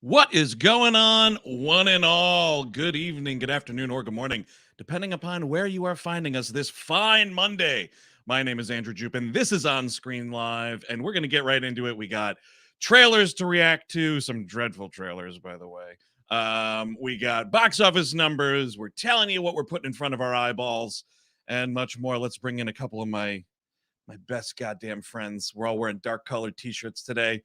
What is going on, one and all? Good evening, good afternoon, or good morning, depending upon where you are finding us this fine Monday. My name is Andrew Jupe, and this is On Screen Live, and we're going to get right into it. We got trailers to react to, some dreadful trailers, by the way. We got box office numbers. We're telling you what we're putting in front of our eyeballs, and much more. Let's bring in a couple of my best goddamn friends. We're all wearing dark colored t-shirts today.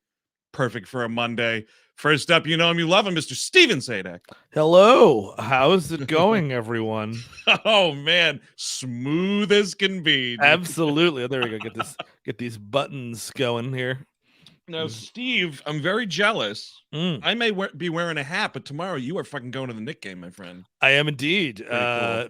Perfect for a Monday. First up, you know him, you love him, Mr. Steven Sadek. Hello, how's it going, everyone? Oh man, smooth as can be. Absolutely. There we go. Get these buttons going here. Now, Steve, I'm very jealous. I may be wearing a hat, but tomorrow you are fucking going to the Knick game, my friend. I am indeed. Cool.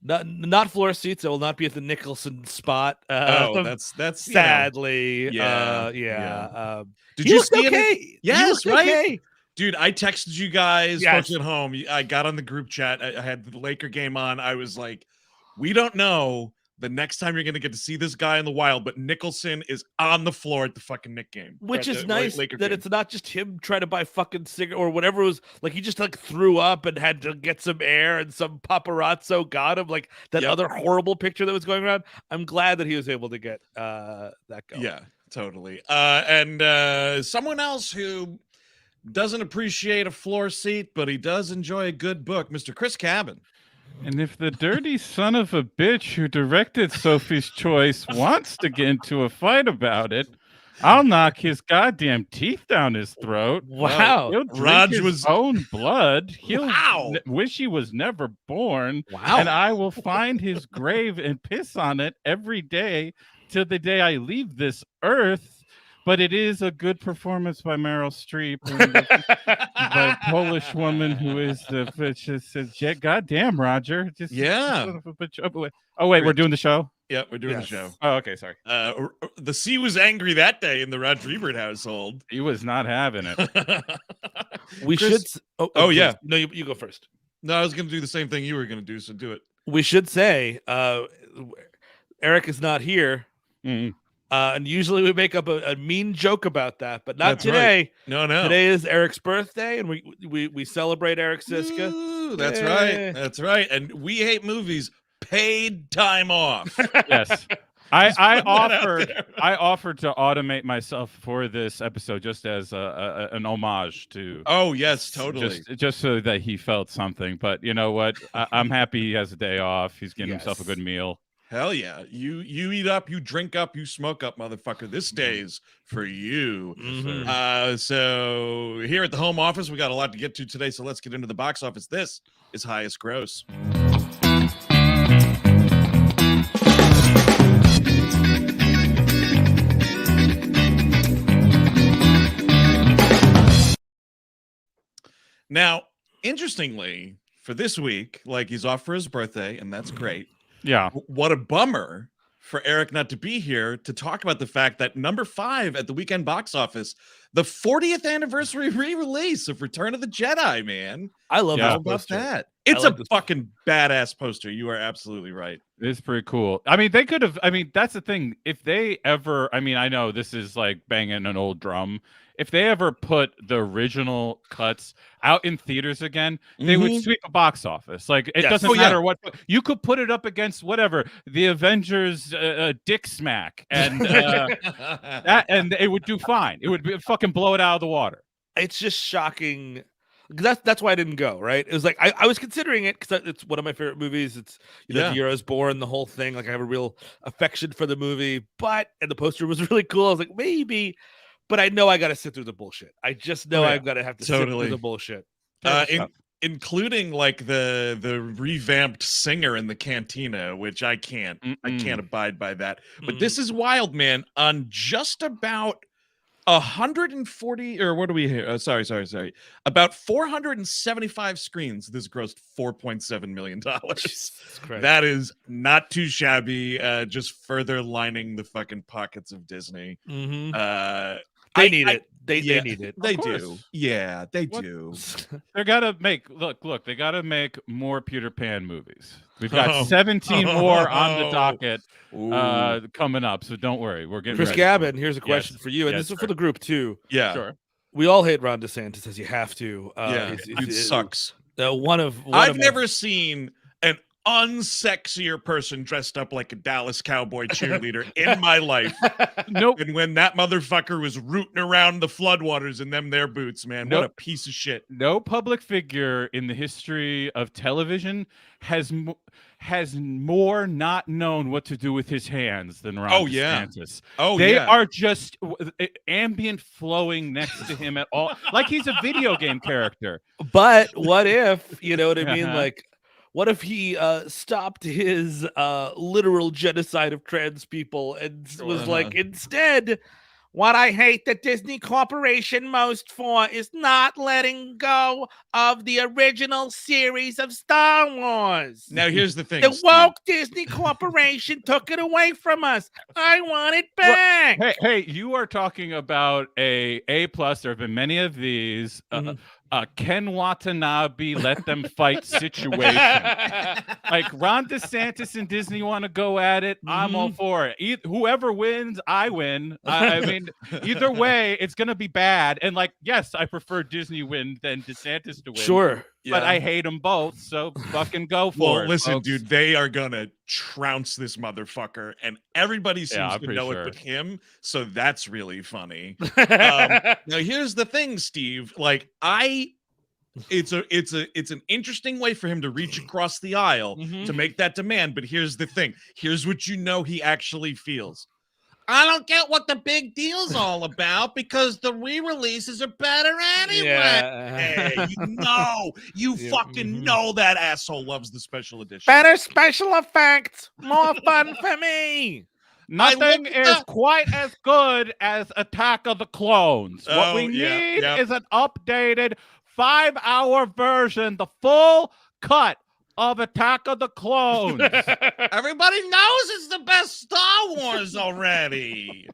Not floor seats. I will not be at the Nicholson spot. That's sadly. Yeah. Did you see okay? Yes, right. Okay. Dude, I texted you guys, folks at home. I got on the group chat. I had the Laker game on. I was like, we don't know the next time you're going to get to see this guy in the wild, but Nicholson is on the floor at the fucking Knick game. Which is nice that it's not just him trying to buy fucking cigarette or whatever it was. Like, he just like threw up and had to get some air and some paparazzo got him. Like that other horrible picture that was going around. I'm glad that he was able to get that going. Yeah, totally. And someone else who doesn't appreciate a floor seat, but he does enjoy a good book, Mr. Chris Cabin. And if the dirty son of a bitch who directed Sophie's Choice wants to get into a fight about it, I'll knock his goddamn teeth down his throat. Wow. He'll drink his own blood. He'll wish he was never born. Wow. And I will find his grave and piss on it every day till the day I leave this earth. But it is a good performance by Meryl Streep, by a Polish woman who is the goddamn Roger. Oh wait, we're doing the show. Yeah, we're doing the show. Oh, okay, sorry. The sea was angry that day in the Roger Ebert household. He was not having it. We should. Oh yeah. No, you go first. No, I was going to do the same thing you were going to do, so do it. We should say Eric is not here. And usually we make up a mean joke about that, but not today. Right. No. Today is Eric's birthday, and we celebrate Eric Siska. Ooh, that's right. That's right. And We Hate Movies paid time off. Yes. I offered to automate myself for this episode just as an homage to. Oh yes, totally. Just so that he felt something. But you know what? I'm happy he has a day off. He's getting himself a good meal. Hell yeah. You eat up, you drink up, you smoke up, motherfucker. This day's for you. So here at the home office, we got a lot to get to today, so let's get into the box office. This is Highest Gross. Now, interestingly, for this week, like, he's off for his birthday, and that's great. Yeah. What a bummer for Eric not to be here to talk about the fact that number 5 at the weekend box office, the 40th anniversary re-release of Return of the Jedi, man. I love that. It's a fucking badass poster. You are absolutely right. It's pretty cool. I mean, they could have, that's the thing. If they ever, I know this is like banging an old drum. If they ever put the original cuts out in theaters again, they would sweep a box office. Like, it doesn't matter what. You could put it up against whatever, the Avengers Dick Smack, and and it would do fine. It would fucking blow it out of the water. It's just shocking. That's why I didn't go, right? It was like I was considering it because it's one of my favorite movies. It's the year I was born, the whole thing. Like, I have a real affection for the movie, and the poster was really cool. I was like, maybe. But I know I got to sit through the bullshit. I just know I've got to have to sit through the bullshit. Including like the revamped singer in the cantina, which I can't abide by that. But this is wild, man. On just about 140, or what do we hear? Sorry. About 475 screens, this grossed $4.7 million. That is not too shabby. Just further lining the fucking pockets of Disney. They need it. They need it. They do. Yeah, they do. They gotta make look. They gotta make more Peter Pan movies. We've got 17 more on the docket coming up, so don't worry. We're getting Chris ready. Gavin, here's a question for you, and this is for the group too. Yeah. Sure. We all hate Ron DeSantis, as you have to. Dude sucks. I've never seen an unsexier person dressed up like a Dallas Cowboy cheerleader in my life. Nope. And when that motherfucker was rooting around the floodwaters in their boots, man, what a piece of shit. No public figure in the history of television has more not known what to do with his hands than Ron DeSantis. They are just ambient flowing next to him at all, like he's a video game character. But what if, you know what I mean? Like, what if he stopped his literal genocide of trans people and was like, instead, what I hate the Disney Corporation most for is not letting go of the original series of Star Wars. Now, here's the thing. The woke Disney Corporation took it away from us. I want it back. Well, hey, you are talking about a A+. There have been many of these. Ken Watanabe, let them fight situation. Like Ron DeSantis and Disney want to go at it. I'm all for it. Whoever wins, I win. I mean, either way, it's gonna be bad. And like, yes, I prefer Disney win than DeSantis to win. Sure, but I hate them both. So fucking go for it. Well, listen, folks. dude, they are gonna trounce this motherfucker, and everybody seems to know it but him. So that's really funny. Now, here's the thing, Steve. Like, it's an interesting way for him to reach across the aisle to make that demand. But here's the thing. Here's what you know he actually feels. I don't get what the big deal's all about because the re-releases are better anyway. Hey, you fucking know that asshole loves the special edition. Better special effects, more fun for me. Nothing is quite as good as Attack of the Clones. What we need is an updated 5-hour version, the full cut of Attack of the Clones. Everybody knows it's the best Star Wars already.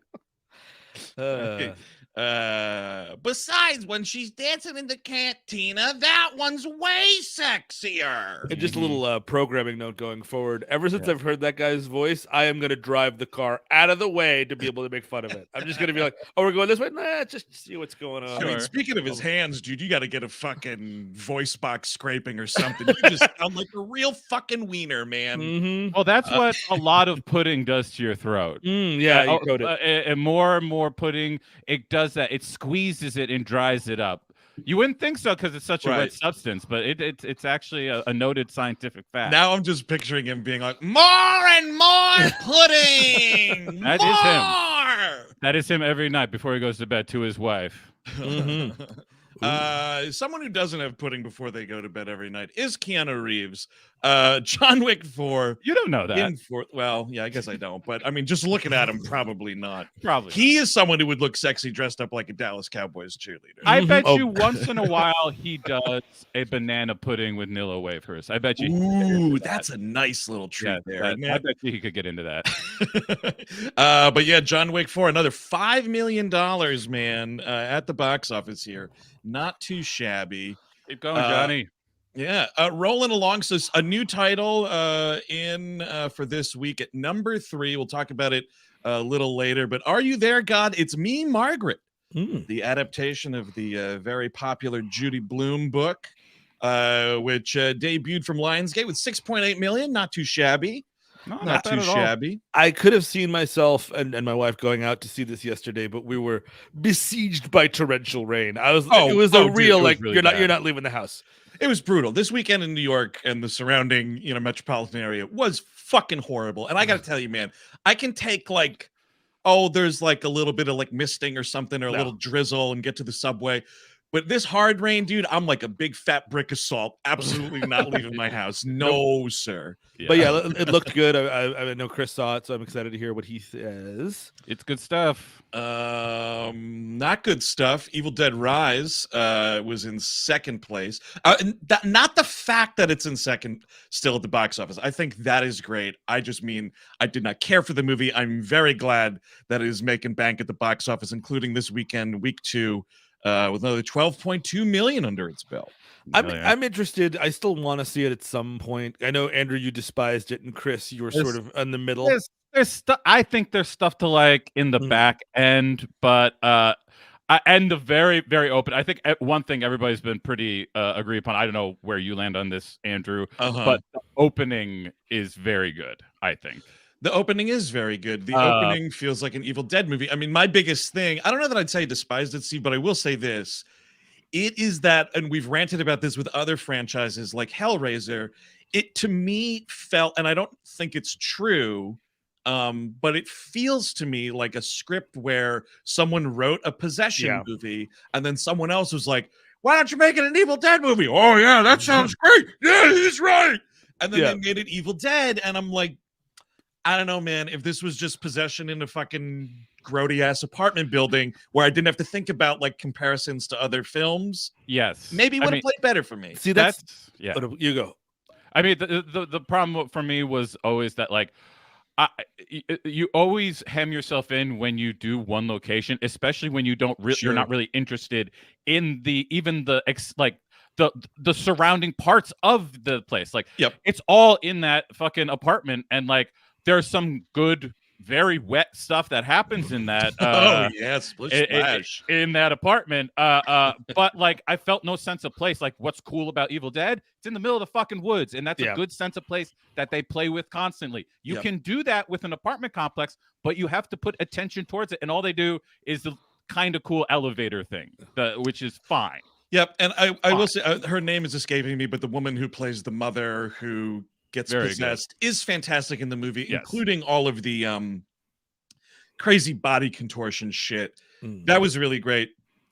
Besides, when she's dancing in the cantina, that one's way sexier. And just a little programming note going forward. Ever since I've heard that guy's voice, I am going to drive the car out of the way to be able to make fun of it. I'm just going to be like, oh, we're going this way? Nah, just see what's going on. I mean, speaking of his hands, dude, you got to get a fucking voice box scraping or something. You just sound like a real fucking wiener, man. Well, that's what a lot of pudding does to your throat. And more pudding, it does that. It squeezes it and dries it up. You wouldn't think so because it's such a wet substance, but it's actually a noted scientific fact. Now I'm just picturing him being like, more and more pudding. That is him. That is him every night before he goes to bed to his wife. Someone who doesn't have pudding before they go to bed every night is Keanu Reeves. John Wick 4. You don't know that. Well, yeah, I guess I don't. But I mean, just looking at him, probably not. Probably. He is someone who would look sexy dressed up like a Dallas Cowboys cheerleader. I bet you once in a while he does a banana pudding with Nilla wafers. I bet you. Ooh, that's a nice little treat there. I bet you he could get into that. But yeah, John Wick 4, another $5 million, man, at the box office here. Not too shabby. Keep going, Johnny. Yeah, rolling along. So a new title for this week at number 3. We'll talk about it a little later. But Are You There, God? It's Me, Margaret. The adaptation of the very popular Judy Blume book, which debuted from Lionsgate with 6.8 million. Not too shabby. Not too shabby. I could have seen myself and my wife going out to see this yesterday, but we were besieged by torrential rain. It was a real like really you're not leaving the house. It was brutal. This weekend in New York and the surrounding, metropolitan area was fucking horrible. And I got to tell you, man, I can take there's like a little bit of like misting or something or a little drizzle and get to the subway. But this hard rain, dude, I'm like a big fat brick of salt. Absolutely not leaving my house. No, sir. Yeah. But yeah, it looked good. I know Chris saw it, so I'm excited to hear what he says. It's good stuff. Not good stuff. Evil Dead Rise was in second place. Not the fact that it's in second still at the box office. I think that is great. I just mean I did not care for the movie. I'm very glad that it is making bank at the box office, including this weekend, week 2. With another 12.2 million under its belt. I'm interested. I still want to see it at some point. I know, Andrew, you despised it, and Chris, you were sort of in the middle. There's I think there's stuff to like in the back end, but And the very, very open. I think one thing everybody's been pretty agree upon. I don't know where you land on this, Andrew, but the opening is very good, I think. The opening is very good. The opening feels like an Evil Dead movie. I mean, my biggest thing, I don't know that I'd say I despised it, Steve, but I will say this. It is that, and we've ranted about this with other franchises like Hellraiser, it to me felt, and I don't think it's true, but it feels to me like a script where someone wrote a possession movie and then someone else was like, why don't you make it an Evil Dead movie? Oh yeah, that sounds great. Yeah, he's right. And then they made it Evil Dead, and I'm like, I don't know, man, if this was just possession in a fucking grody ass apartment building where I didn't have to think about like comparisons to other films, maybe it would have played better for me. See, that's you go. I mean, the problem for me was always that like you always hem yourself in when you do one location, especially when you don't you're not really interested in the surrounding parts of the place. Like, it's all in that fucking apartment, and like there's some good, very wet stuff that happens in that. Splash in that apartment. But like, I felt no sense of place. Like, what's cool about Evil Dead? It's in the middle of the fucking woods, and that's a good sense of place that they play with constantly. You can do that with an apartment complex, but you have to put attention towards it. And all they do is the kind of cool elevator thing, which is fine. Yep, and I will say her name is escaping me, but the woman who plays the mother who gets possessed is fantastic in the movie, including all of the crazy body contortion shit. That was really great.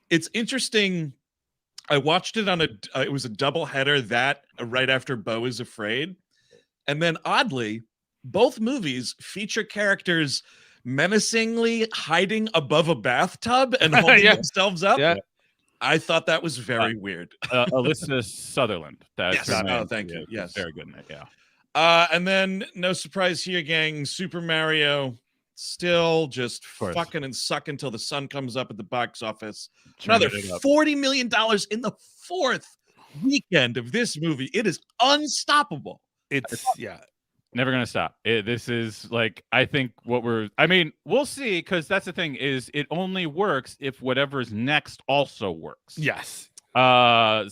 It's interesting. I watched it on it was a double header right after Beau is Afraid. And then oddly, both movies feature characters menacingly hiding above a bathtub and holding themselves up. Yeah. I thought that was very weird. Alyssa Sutherland. That's thank you. Yes. Very good in it, and then no surprise here, gang. Super Mario still just fucking and sucking until the sun comes up at the box office. Another $40 million in the fourth weekend of this movie. It is unstoppable. It's never gonna stop. This is like, I think we'll see, because that's the thing, is it only works if whatever's next also works. Yes. And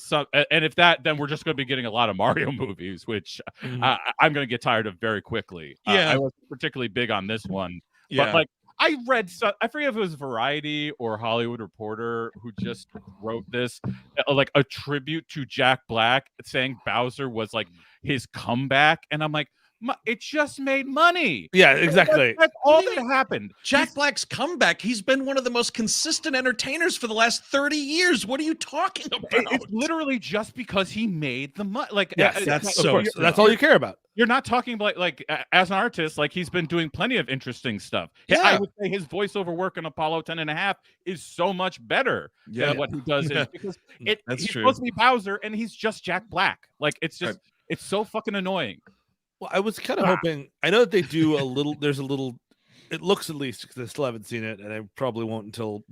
if that, then we're just going to be getting a lot of Mario movies, which I'm going to get tired of very quickly. I was particularly big on this one, but like I read, I forget if it was Variety or Hollywood Reporter who just wrote this, like a tribute to Jack Black, saying Bowser was like his comeback, and I'm like, it just made money. Yeah, exactly. That's all that happened. Jack Black's comeback. He's been one of the most consistent entertainers for the last 30 years. What are you talking about? It's literally just because he made the money. Like, that's all you care about. You're not talking about like as an artist, like he's been doing plenty of interesting stuff. Yeah. I would say his voiceover work in Apollo 10.5 is so much better than what he does because he's supposed to be Bowser and he's just Jack Black. Like, it's just it's so fucking annoying. Well, I was kind of hoping. I know that they do a little. There's a little. It looks, at least, because I still haven't seen it, and I probably won't until,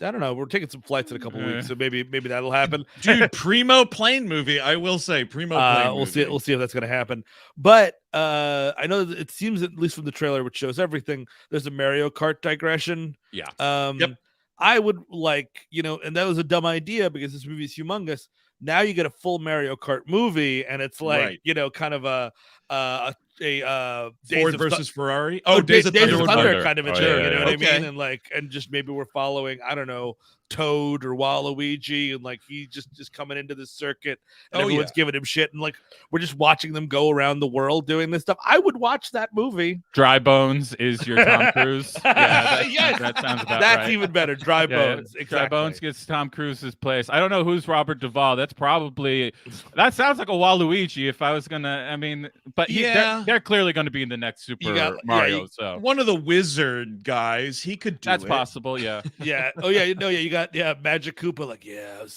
I don't know. We're taking some flights in a couple weeks, so maybe that'll happen. Dude, primo plane movie. I will say primo plane. We'll see. We'll see if that's going to happen. But I know that it seems, at least from the trailer, which shows everything, there's a Mario Kart digression. Yeah. I would like, and that was a dumb idea because this movie is humongous. Now you get a full Mario Kart movie, and it's like kind of a Ford versus Ferrari. Days of Thunder kind of a thing, you know what I mean? And just maybe we're following, I don't know, Toad or Waluigi, and like he's just coming into the circuit, and everyone's giving him shit, and like we're just watching them go around the world doing this stuff. I would watch that movie. Dry Bones is your Tom Cruise. That sounds about That's right. even better. Dry Bones. Exactly. Dry Bones gets Tom Cruise's place. I don't know who's Robert Duvall. That sounds like a Waluigi if I was gonna. I mean, but they're clearly going to be in the next Super Mario. So one of the wizard guys, he could do That's it. possible. Yeah. Yeah. Oh yeah. You got Magic Koopa. Like I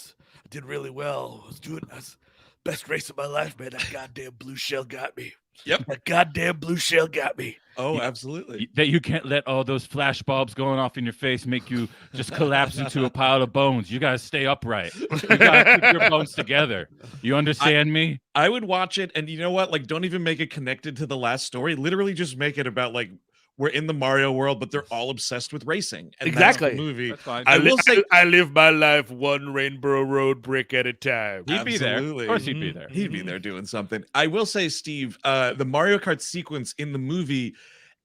did really well. I was best race of my life, man. That goddamn blue shell got me. Yep. That goddamn blue shell got me. Oh, absolutely. That you can't let all those flash bulbs going off in your face make you just collapse into a pile of bones. You gotta stay upright. You gotta keep your bones together. You understand me? I would watch it, and you know what? Like, don't even make it connected to the last story. Literally, just make it about like we're in the Mario world, but they're all obsessed with racing. And Exactly. that's the movie. That's fine. I will say, I live my life one Rainbow Road brick at a time. He'd be there. Of Absolutely. course, he'd be there. He'd be there doing something. I will say, Steve, the Mario Kart sequence in the movie,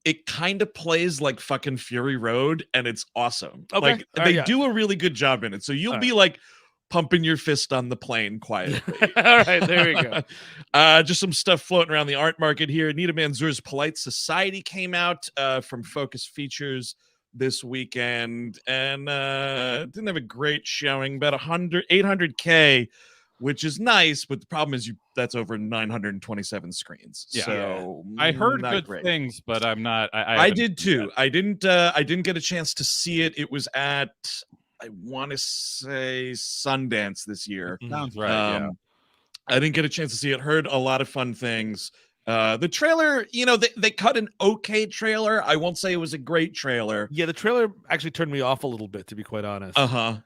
it kind of plays like fucking Fury Road, and it's awesome. Okay. Like they do a really good job in it. So you'll be like pumping your fist on the plane quietly. All right, there we go. Just some stuff floating around the art market here. Nita Manzoor's Polite Society came out from Focus Features this weekend, and didn't have a great showing, about 800K, which is nice, but the problem is that's over 927 screens. Yeah. So I heard not good great. things, but I'm not. I did too. I didn't get a chance to see it. It was at, I want to say, Sundance this year. Sounds right. I didn't get a chance to see it. Heard a lot of fun things. The trailer, they cut an okay trailer. I won't say it was a great trailer. Yeah, the trailer actually turned me off a little bit, to be quite honest.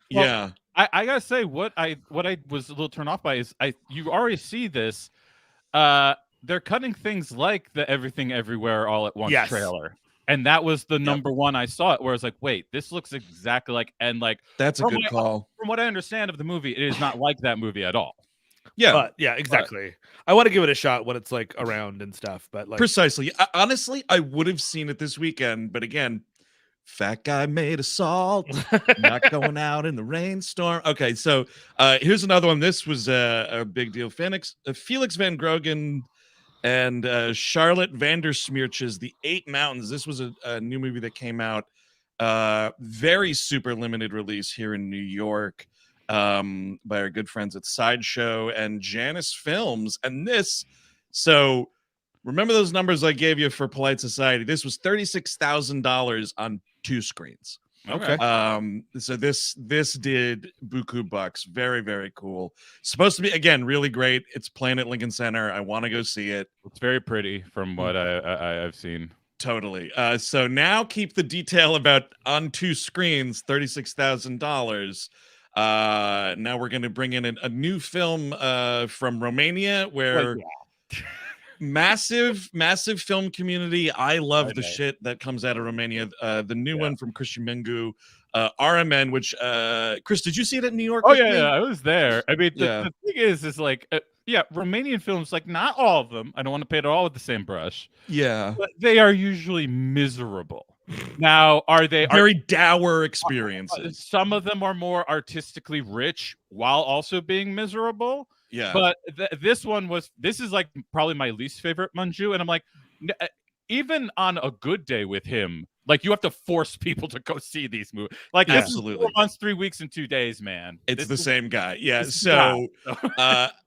Yeah. I gotta say, what I was a little turned off by is you already see this. They're cutting things like the Everything Everywhere All at Once trailer. And that was the number one I saw it, where I was like, wait, this looks exactly like, and like, that's a good call. From what I understand of the movie, it is not like that movie at all. Yeah. But yeah, exactly. I want to give it a shot when it's like around and stuff. But like, precisely. Honestly, I would have seen it this weekend, but again, fat guy made of salt, not going out in the rainstorm. Okay, so here's another one. This was a big deal. Felix Van Grogen and Charlotte Vandersmeertjes, The Eight Mountains. This was a new movie that came out, very super limited release here in New York, by our good friends at Sideshow and Janus Films. And so remember those numbers I gave you for Polite Society? This was $36,000 on 2 screens. Okay. So this did buku bucks. Very, very cool. Supposed to be, again, really great. It's playing at Lincoln Center. I want to go see it. It's very pretty from what I've seen. Totally. So now keep the detail about on 2 screens, $36,000. Now we're going to bring in a new film from Romania, where massive film community. I love the shit that comes out of Romania. The new one from Christian Mingu, RMN, which Chris, did you see it in New York? Oh yeah, I was there. I mean, the thing is like Romanian films, like not all of them, I don't want to paint it all with the same brush. Yeah, but they are usually miserable. Now, are they very dour experiences? Some of them are more artistically rich while also being miserable. Yeah, but this is like probably my least favorite Manju, and I'm like, even on a good day with him, like you have to force people to go see these movies. Like absolutely, 4 months, 3 weeks, and 2 days, man. It's the same guy. Yeah. So,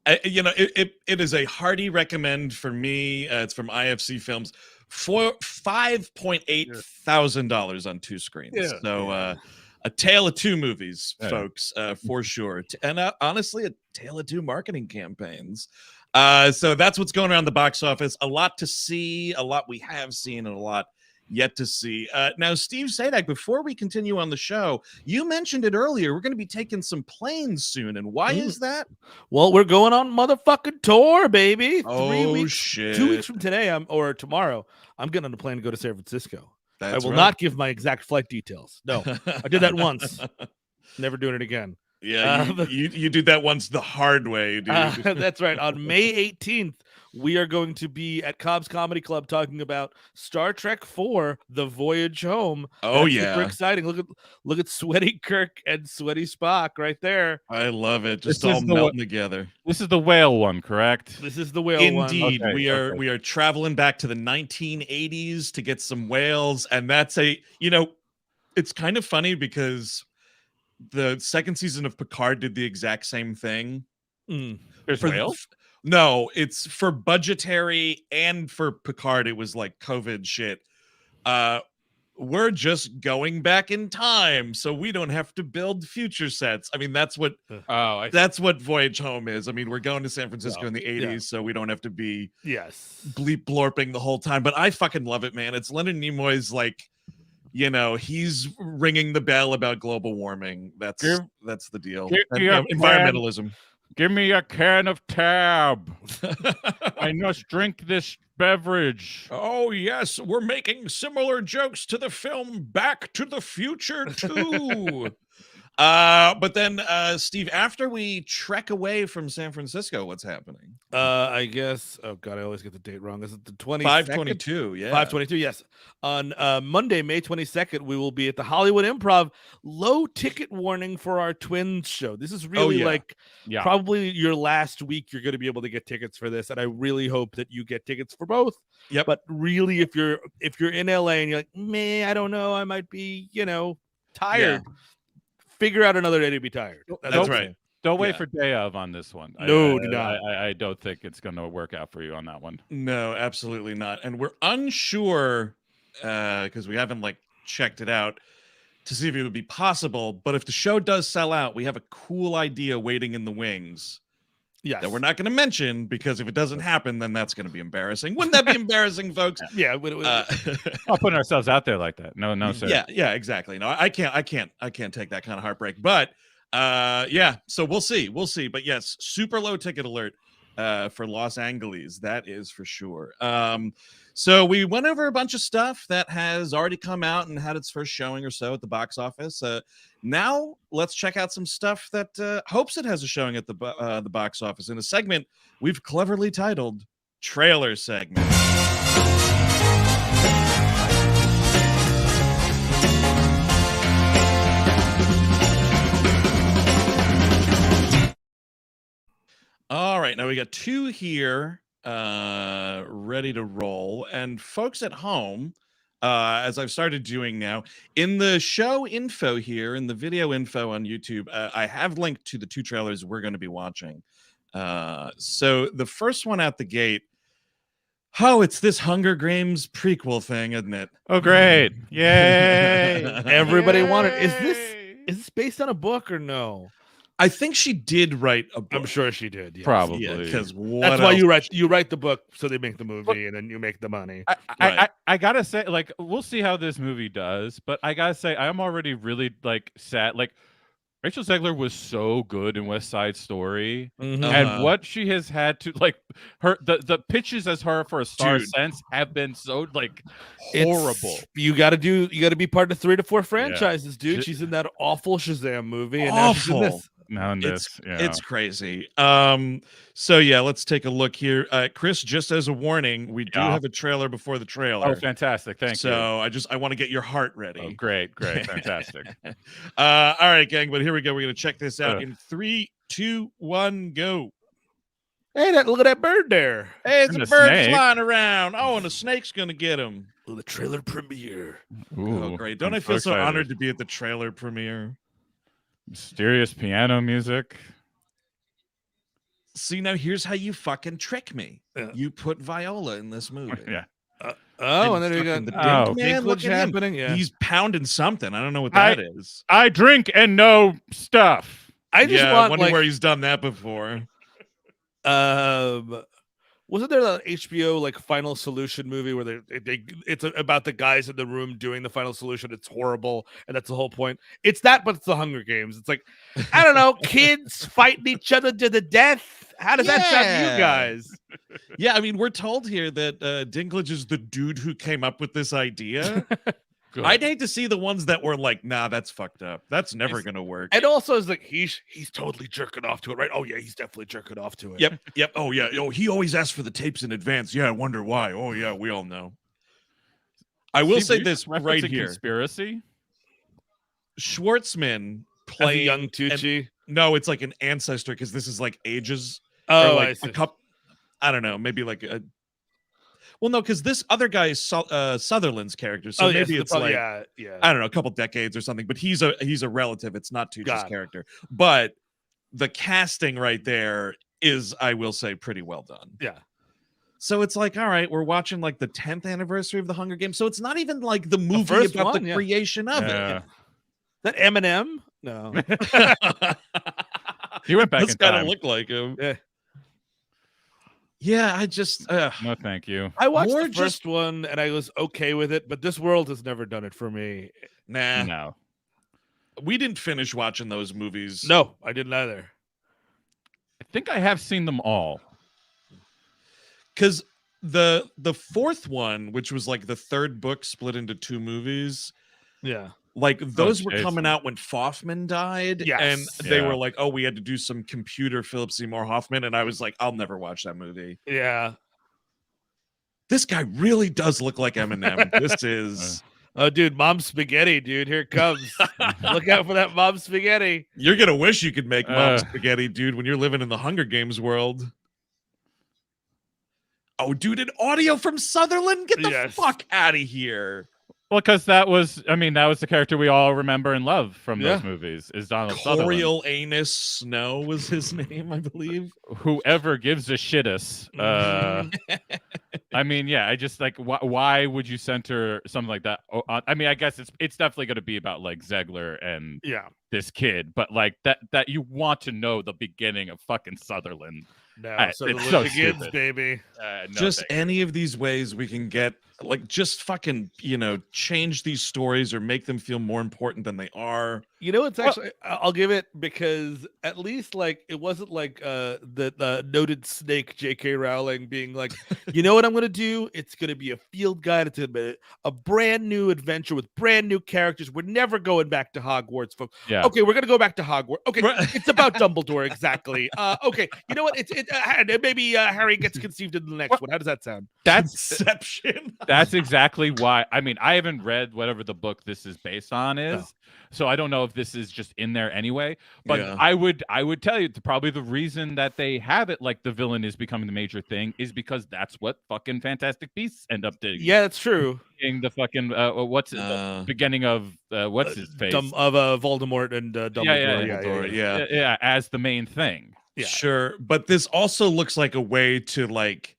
it is a hearty recommend for me. It's from IFC Films for $5,800 on 2 screens. Yeah. So, a tale of 2 movies, folks, for sure. And honestly, a tale of 2 marketing campaigns. So that's what's going around the box office. A lot to see, a lot we have seen, and a lot yet to see. Now, Steve Sadak, before we continue on the show, you mentioned it earlier. We're going to be taking some planes soon. And why is that? Well, we're going on motherfucking tour, baby. 3 weeks, shit. 2 weeks from today, or tomorrow, I'm getting on a plane to go to San Francisco. That's I will not give my exact flight details. No, I did that once. Never doing it again. Yeah, you did that once the hard way, dude. That's right. On May 18th, we are going to be at Cobb's Comedy Club talking about Star Trek IV: The Voyage Home. Oh, That's yeah, super exciting. Look at Sweaty Kirk and Sweaty Spock right there. I love it. Just all melting together. This is the whale one, correct? This is the whale one. Indeed. Okay, we are traveling back to the 1980s to get some whales, and that's it's kind of funny because the second season of Picard did the exact same thing. There's whales? No, it's for budgetary, and for Picard, it was like COVID shit. We're just going back in time, so we don't have to build future sets. I mean, that's what that's what Voyage Home is. I mean, we're going to San Francisco in the 80s, so we don't have to be bleep blorping the whole time. But I fucking love it, man. It's Leonard Nimoy's like, he's ringing the bell about global warming. That's the deal. Environmentalism. Give me a can of Tab. I must drink this beverage. Oh, yes, we're making similar jokes to the film Back to the Future 2. But then, Steve, after we trek away from San Francisco, what's happening? I guess. Oh God, I always get the date wrong. Is it the 22nd? 5/22, yeah. 5/22. Yes. On Monday, May 22nd, we will be at the Hollywood Improv. Low ticket warning for our twins show. This is really probably your last week. You're going to be able to get tickets for this, and I really hope that you get tickets for both. Yep. But really, if you're in LA and you're like, man, I don't know, I might be, tired. Yeah. Figure out another day to be tired. That's right. Don't wait for day of on this one. No, do not. I don't think it's going to work out for you on that one. No, absolutely not. And we're unsure because we haven't checked it out to see if it would be possible. But if the show does sell out, we have a cool idea waiting in the wings. Yes. That we're not going to mention, because if it doesn't happen, then that's going to be embarrassing. Wouldn't that be embarrassing, folks? Yeah. Not putting ourselves out there like that. No, sir. Yeah, exactly. No, I can't take that kind of heartbreak. But so we'll see. But yes, super low ticket alert for Los Angeles. That is for sure. So we went over a bunch of stuff that has already come out and had its first showing or so at the box office. Now let's check out some stuff that hopes it has a showing at the box office in a segment we've cleverly titled Trailer Segment. All right, now we got two here ready to roll. And folks at home, as I've started doing now, in the show info here, in the video info on YouTube, I have linked to the two trailers we're going to be watching. So the first one out the gate, it's this Hunger Games prequel thing, isn't it? Oh, great. Yay. Everybody wanted. Is this based on a book or no? I think she did write a book. I'm sure she did. Yes. Probably. Because that's why you write the book, so they make the movie, and then you make the money. I gotta say, we'll see how this movie does, but I gotta say, I'm already really sad. Rachel Zegler was so good in West Side Story, and what she has had to the pitches as her for a star since have been so horrible. You got to be part of 3 to 4 franchises, dude. She's in that awful Shazam movie, and now she's in this. It's crazy. So yeah, let's take a look here. Chris, just as a warning, we do have a trailer before the trailer. Oh, fantastic. Thank you. So I want to get your heart ready. Oh, great. Fantastic. All right, gang, but here we go. We're gonna check this out in 3, 2, 1, go. Hey, look at that bird there. Hey, it's a bird flying around. Oh, and a snake's gonna get him. The trailer premiere. Ooh, oh, great. Don't I feel so honored to be at the trailer premiere? Mysterious piano music. See, now here's how you fucking trick me. You put Viola in this movie. Yeah. And then we got the man, look at happening. Him. Yeah. He's pounding something. I don't know what that is. I drink and know stuff. I just wonder where he's done that before. Wasn't there an HBO Final Solution movie where it's about the guys in the room doing the final solution? It's horrible, and that's the whole point. It's that, but it's the Hunger Games. It's I don't know, kids fighting each other to the death. How does that sound to you guys? Yeah, I mean, we're told here that Dinklage is the dude who came up with this idea. I'd hate to see the ones that were nah, that's fucked up. That's never gonna work. And also, is he's totally jerking off to it, right? Oh yeah, he's definitely jerking off to it. Yep. Oh yeah. Oh, he always asks for the tapes in advance. Yeah, I wonder why. Oh yeah, we all know. I will say this right here. Conspiracy. Schwartzman playing young Tucci. No, it's an ancestor, because this is ages. Oh, I see. A couple. I don't know. Maybe a. Well, no, because this other guy is Sutherland's character, so maybe it's I don't know, a couple decades or something. But he's a relative. It's not Tucci's character, but the casting right there is, I will say, pretty well done. Yeah. So it's all right, we're watching the 10th anniversary of the Hunger Games, so it's not even the movie about the creation of it. That Eminem? No. He went back in time. This kind of looked like him. Yeah. Yeah, I just no, thank you. I watched the first one and I was okay with it, but this world has never done it for me. Nah, no. We didn't finish watching those movies. No, I didn't either. I think I have seen them all. Because the fourth one, which was like the third book split into 2 movies, Yeah. like those were Jason. coming out when Hoffman died, Yes. and they Yeah. were like, "Oh, we had to do some computer Philip Seymour Hoffman," and I was like, "I'll never watch that movie." Yeah. This guy really does look like Eminem. This is Oh, dude, Mom Spaghetti, dude. Here it comes. Look out for that Mom Spaghetti. you're gonna wish you could make Mom Spaghetti, dude, when you're living in the Hunger Games world. Oh, dude, an audio from Sutherland? Get the Yes. fuck out of here. Well, because that was the character we all remember and love from Yeah. those movies is Donald Sutherland. Coriolanus Snow was his name, I believe. Whoever gives a shitus. I mean, yeah, I just like why would you center something like that? I mean, I guess it's definitely going to be about like Zegler and Yeah. this kid, but like that you want to know the beginning of fucking Sutherland. No, so it's the so begins, stupid. baby. No, Just thank any of these ways we can get, like, just fucking, change these stories or make them feel more important than they are. You know, it's actually I'll give it, because at least like it wasn't like the noted snake J.K. Rowling being like, you know what I'm gonna do? It's gonna be a field guide. It's gonna be a brand new adventure with brand new characters. We're never going back to Hogwarts, folks. Yeah. Okay, we're gonna go back to Hogwarts. Okay, Right. it's about Dumbledore, exactly. Okay, you know what? Maybe Harry gets conceived in the next one. How does that sound? That's Inception. That's exactly why. I mean, I haven't read whatever the book this is based on is, No. so I don't know if this is just in there anyway. But Yeah. I would tell you probably the reason that they have it like the villain is becoming the major thing is because that's what fucking Fantastic Beasts end up doing. Yeah, that's true. Being the fucking the beginning of what's his face Of Voldemort and Dumbledore. Yeah. as the main thing. Yeah. Sure, but this also looks like a way to like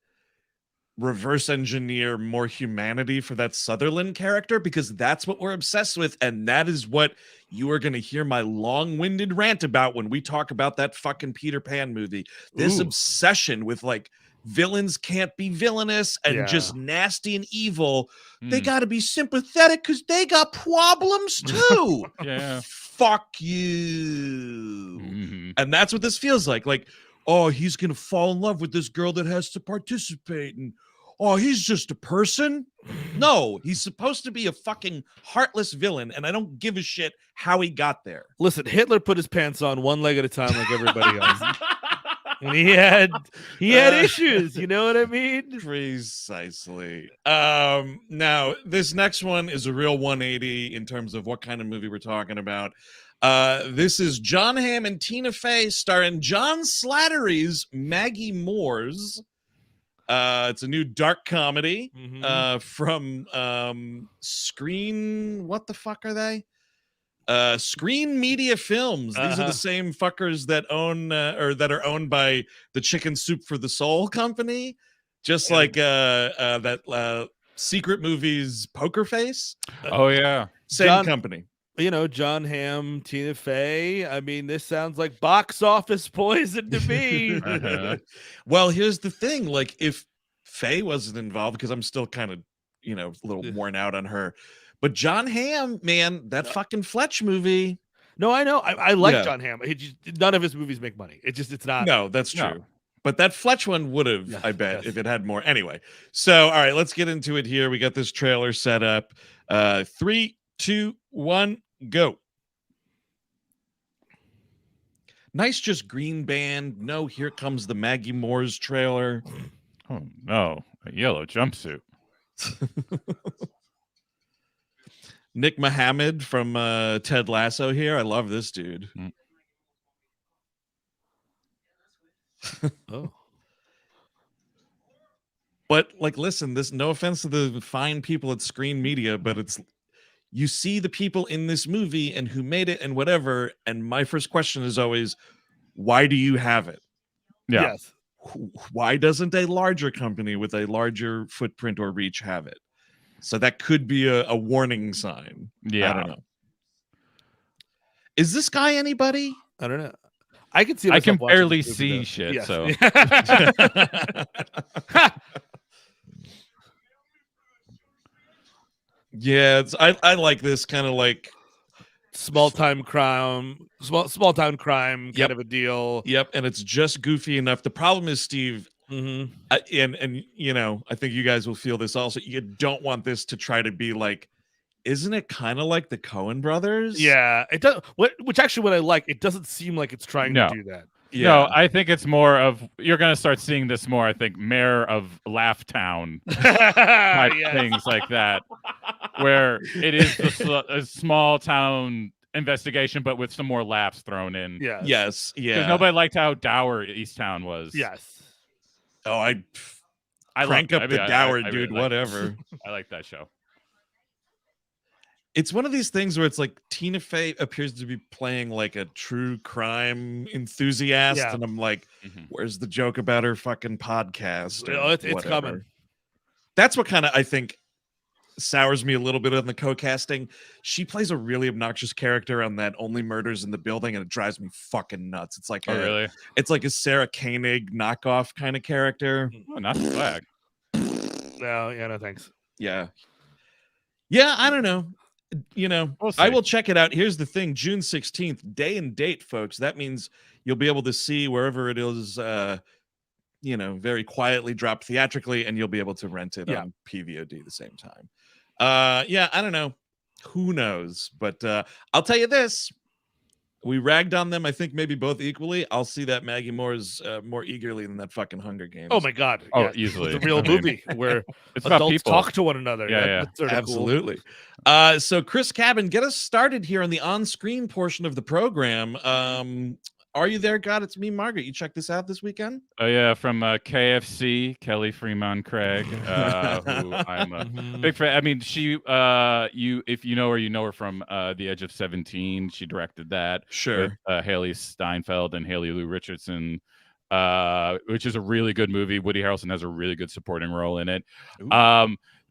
reverse engineer more humanity for that Sutherland character, because that's what we're obsessed with, and that is what you are going to hear my long-winded rant about when we talk about that fucking Peter Pan movie. This Ooh. obsession with like villains can't be villainous and just nasty and evil. They got to be sympathetic because they got problems too. Yeah. Fuck you. Mhm. And that's what this feels like. Like, oh, he's going to fall in love with this girl that has to participate. And, oh, he's just a person. No, he's supposed to be a fucking heartless villain. And I don't give a shit how he got there. Listen, Hitler put his pants on one leg at a time like everybody else. And he had issues, you know what I mean? Precisely. Now, this next one is a real 180 in terms of what kind of movie we're talking about. This is John Hamm and Tina Fey starring John Slattery's Maggie Moore's. It's a new dark comedy from Screen. What the fuck are they? Screen Media Films. These are the same fuckers that own or that are owned by the Chicken Soup for the Soul company, just like that Secret Movies Poker Face. Oh yeah, same company. You know, John Hamm, Tina Fey. I mean, this sounds like box office poison to me. Well, here's the thing: like, if Fey wasn't involved, because I'm still kind of, a little worn out on her. But John Hamm, man, that fucking Fletch movie. No, I know. I like John Hamm. None of his movies make money. It's not. No, that's true. No. But that Fletch one would have, I bet, if it had more. Anyway, so all right, let's get into it here. We got this trailer set up. 3, 2, 1, go. Nice, just green band. No, here comes the Maggie Moore's trailer. Oh no, a yellow jumpsuit. Nick Mohammed from Ted Lasso here. I love this dude. Oh. But like, listen, this, no offense to the fine people at Screen Media, but you see the people in this movie and who made it and whatever. And my first question is always, why do you have it? Yeah. Yes. Why doesn't a larger company with a larger footprint or reach have it? So that could be a warning sign. Yeah. I don't know. Is this guy anybody? I don't know. I can see. I can barely see shit. Yes. So. Yeah, I like this kind of like small time crime kind of a deal. Yep, and it's just goofy enough. The problem is, Steve, And you know, I think you guys will feel this also. You don't want this to try to be like, isn't it kind of like the Coen brothers? Yeah, it does. Which actually, what I like, it doesn't seem like it's trying to do that. Yeah. No, I think it's more of you're gonna start seeing this more. I think Mayor of Laughtown type things like that, where it is a small town investigation, but with some more laughs thrown in. Yes. Yeah. Because nobody liked how dour Easttown was. Yes. Oh, I crank up the dour, dude. Really whatever. I like that show. It's one of these things where it's like Tina Fey appears to be playing like a true crime enthusiast, and I'm like, where's the joke about her fucking podcast? It's coming. That's what kind of I think sours me a little bit on the co-casting. She plays a really obnoxious character on that Only Murders in the Building, and it drives me fucking nuts. It's like really? It's like a Sarah Koenig knockoff kind of character. Oh, not the flag. No, thanks. Yeah, I don't know. You know, I will check it out. Here's the thing: June 16th, day and date, folks. That means you'll be able to see wherever it is, you know, very quietly dropped theatrically, and you'll be able to rent it on PVOD at the same time. Yeah, I don't know. Who knows? But I'll tell you this. We ragged on them, I think maybe both equally. I'll see that Maggie Moore's more eagerly than that fucking Hunger Games. Oh my God. Oh, easily. It's a real movie where it's adults talk to one another. Yeah. That's absolutely. Cool. So Chris Cabin, get us started here on the on-screen portion of the program. Are you there, God? It's me, Margaret. You check this out this weekend? Oh yeah, from KFC, Kelly Fremon Craig, who I'm a big fan. I mean, she, if you know her, you know her from The Edge of 17. She directed that. Sure. With Haley Steinfeld and Haley Lou Richardson, which is a really good movie. Woody Harrelson has a really good supporting role in it.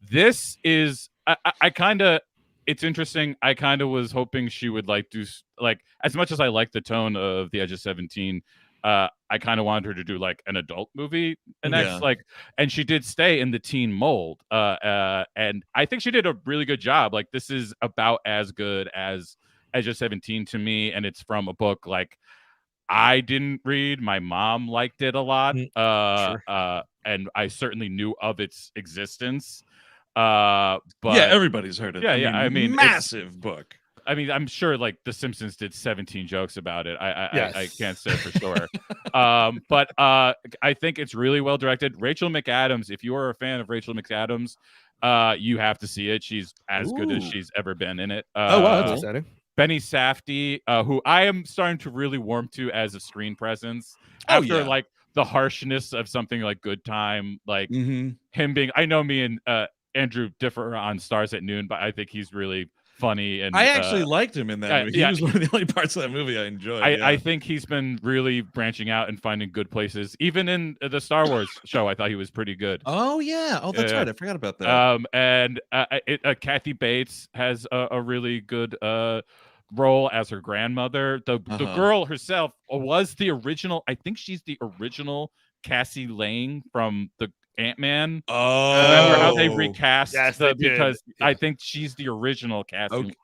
This is, I kind of. It's interesting. I kind of was hoping she would do as much as I like the tone of The Edge of 17. I kind of wanted her to do like an adult movie next, and she did stay in the teen mold. And I think she did a really good job. Like this is about as good as Edge of 17 to me, and it's from a book like I didn't read. My mom liked it a lot, and I certainly knew of its existence. But yeah, everybody's heard it. I mean, massive book. I mean, I'm sure like The Simpsons did 17 jokes about it. I can't say for sure. But I think it's really well directed. Rachel McAdams, if you are a fan of Rachel McAdams, you have to see it. She's as good as she's ever been in it. Oh wow, that's exciting. Benny Safdie, who I am starting to really warm to as a screen presence after like the harshness of something like Good Time, like him being. I know me and Andrew differ on Stars at Noon, but I think he's really funny. And I actually liked him in that movie. He was one of the only parts of that movie I enjoyed. I think he's been really branching out and finding good places. Even in the Star Wars show, I thought he was pretty good. Oh yeah, that's right. I forgot about that. And Kathy Bates has a really good role as her grandmother. The girl herself was the original. I think she's the original Cassie Lang from the Ant-Man. Remember how they recast because I think she's the original casting.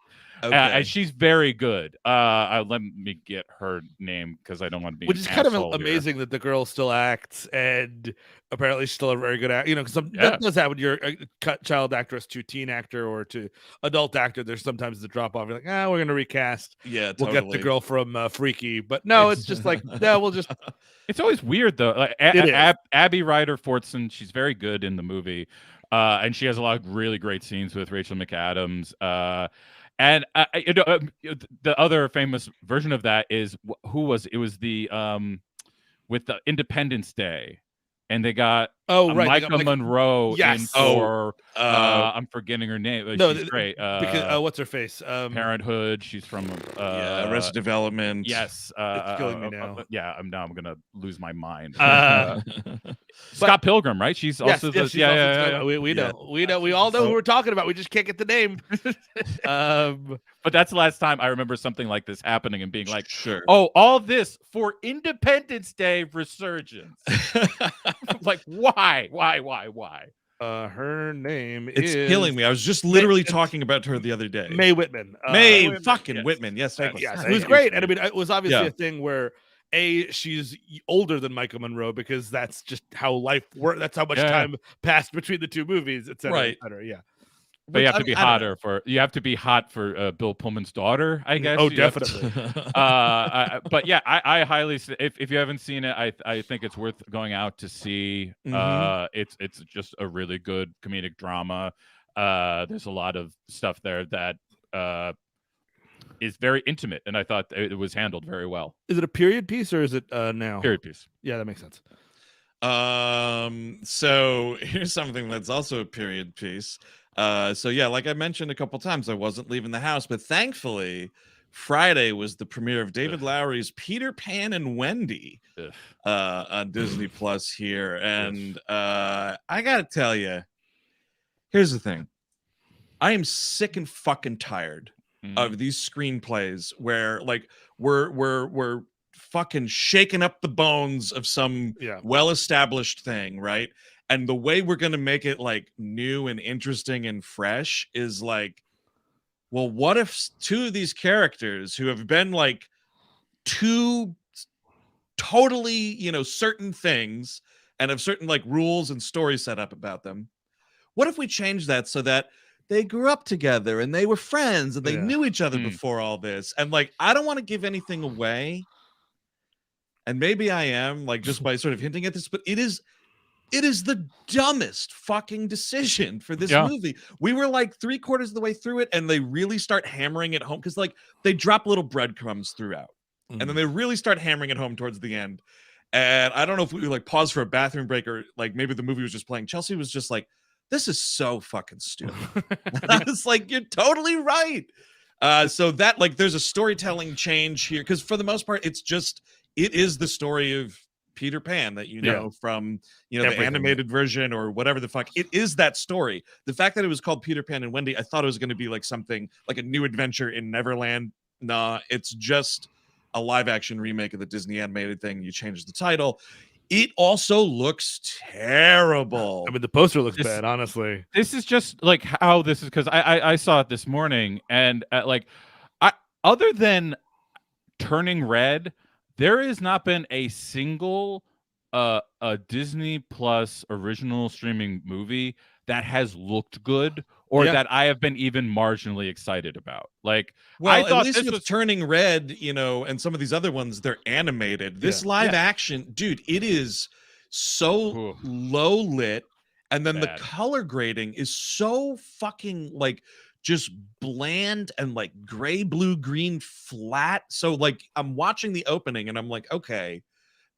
Okay. And she's very good. Let me get her name because I don't want to be. Which is kind of amazing that the girl still acts, and apparently she's still a very good actor. You know, because that does happen. You're a child actress to teen actor or to adult actor. There's sometimes the drop off. You're like, we're gonna recast. Yeah, we'll get the girl from Freaky. But no, it's just like, no, we'll just. It's always weird though. Like Abby Ryder Fortson, she's very good in the movie, and she has a lot of really great scenes with Rachel McAdams. And the other famous version of that is it was the with the Independence Day, and they got Micah Monroe in for I'm forgetting her name. No, she's great. Because what's her face? Parenthood. She's from Arrested Development. Yes, it's killing me now. I'm gonna lose my mind. Scott Pilgrim, right? She's also we know. We all know who we're talking about. We just can't get the name. But that's the last time I remember something like this happening and being like, sure. Oh, all this for Independence Day resurgence. Like, why? Her name is killing me. I was just literally talking about her the other day. Mae Whitman. Mae fucking Whitman. Yes, it was great. And I mean, it was obviously a thing where she's older than Michael Monroe because that's just how life works. That's how much time passed between the two movies, et cetera, et cetera. Yeah. But you have to be hotter for hot for Bill Pullman's daughter, I guess. Oh, definitely. But yeah, I highly, if you haven't seen it, I think it's worth going out to see. It's just a really good comedic drama. There's a lot of stuff there that is very intimate, and I thought it was handled very well. Is it a period piece or is it now? Period piece. Yeah, that makes sense. So here's something that's also a period piece. So yeah, like I mentioned a couple times, I wasn't leaving the house, but thankfully Friday was the premiere of David Lowery's Peter Pan and Wendy on Disney Plus here. And I gotta tell you, here's the thing. I am sick and fucking tired of these screenplays where like we're fucking shaking up the bones of some well-established thing, right? And the way we're going to make it like new and interesting and fresh is like, well, what if two of these characters who have been like two totally, you know, certain things and have certain like rules and stories set up about them, what if we change that so that they grew up together and they were friends and they knew each other before all this? And like, I don't want to give anything away, and maybe I am, like, just by sort of hinting at this, but it is the dumbest fucking decision for this movie. We were like 3/4 of the way through it, and they really start hammering it home because like they drop little breadcrumbs throughout, and then they really start hammering it home towards the end. And I don't know if we like pause for a bathroom break or like maybe the movie was just playing. Chelsea was just like, "This is so fucking stupid." And I was like, "You're totally right." So that like there's a storytelling change here because for the most part, it is the story of Peter Pan that you know from, you know, the animated version or whatever the fuck. It is that story. The fact that it was called Peter Pan and Wendy, I thought it was going to be like something like a new adventure in Neverland. Nah, it's just a live action remake of the Disney animated thing. You change the title. It also looks terrible. I mean, the poster looks bad, honestly. This is just like how this is, because I saw it this morning, and other than Turning Red, there has not been a single a Disney Plus original streaming movie that has looked good or that I have been even marginally excited about. Like, well, I thought at least this with was Turning Red, you know, and some of these other ones, they're animated. This live action, dude, it is so low lit, and then the color grading is so fucking like just bland and like gray, blue, green, flat. So like I'm watching the opening and I'm like, okay,